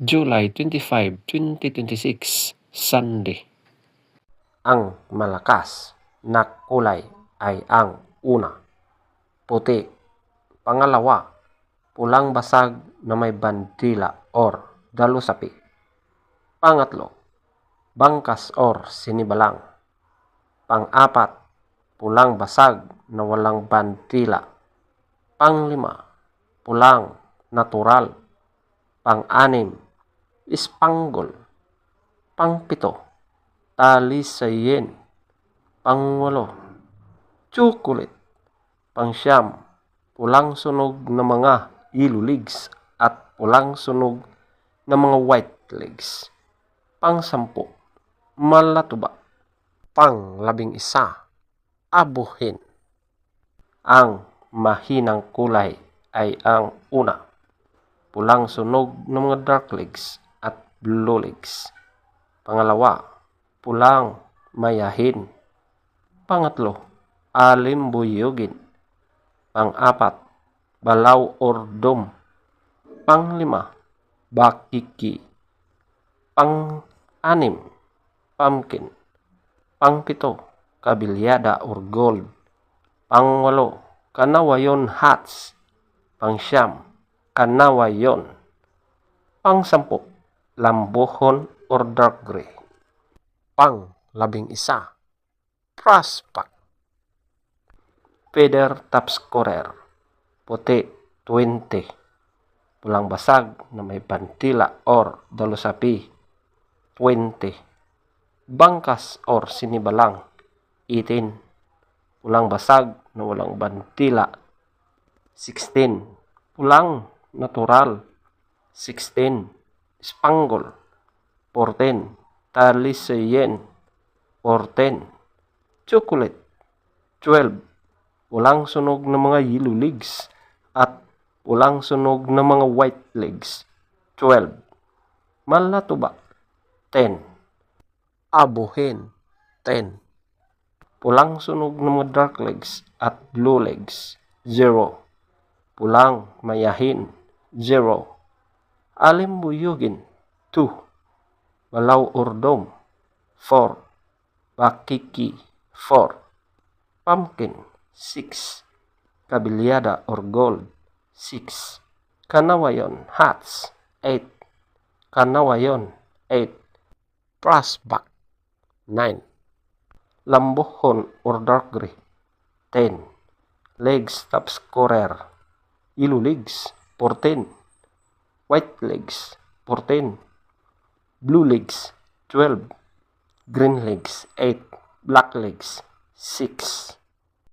July 25, 2026, Sunday. Ang malakas na kulay ay ang una, puti. Pangalawa, pulang basag na may bandila or dalusapi. Pangatlo, bangkas or sinibalang. Pang-apat, pulang basag na walang bandila. Panglima, pulang natural. Pang-anim, spangle. Pang-pito, talisayin. Pang-walo, chocolate. Pang-siyam, pulang sunog na mga yellow legs at pulang sunog na mga white legs. Pang-sampu, malatuba. Pang-11, abuhin. Ang mahinang kulay ay ang una, pulang sunog ng mga dark legs at blue legs. Pangalawa, pulang mayahin. Pangatlo, alimbuyugin. Pang-apat, balaw or dom. Panglima, bakiki. Pang-anim, pumpkin. Pang-pito, kabilyada or gold. Pang-walo, kanawayon hats. Pang-siyam, kanawayon. Pang-sampu, lambuhon or dark gray. Pang-11, prospect. Feather top scorer, puti 20. Pulang basag na may bandila or dalusapi 20. Bangkas or sinibalang 18. Pulang basag na walang bandila 16. Pulang natural 16. Spangle 14. Talisayin 14. Chocolate 12. Pulang sunog ng mga yellow legs at pulang sunog ng mga white legs 12. Malatuba 10. Abuhin 10. Pulang sunog ng mga dark legs at blue legs 0. Pulang mayahin 0. Alimbuyugin 2. Balaw or dom 4. Bakiki 4. Pumpkin 6. Kabilyada or gold 6. Kanawayon hats 8. Kanawayon 8. Prospect 9. Lambuhon or dark gray 10. Legs top scorer, yellow legs 14. White legs 14. Blue legs 12. Green legs 8. Black legs 6.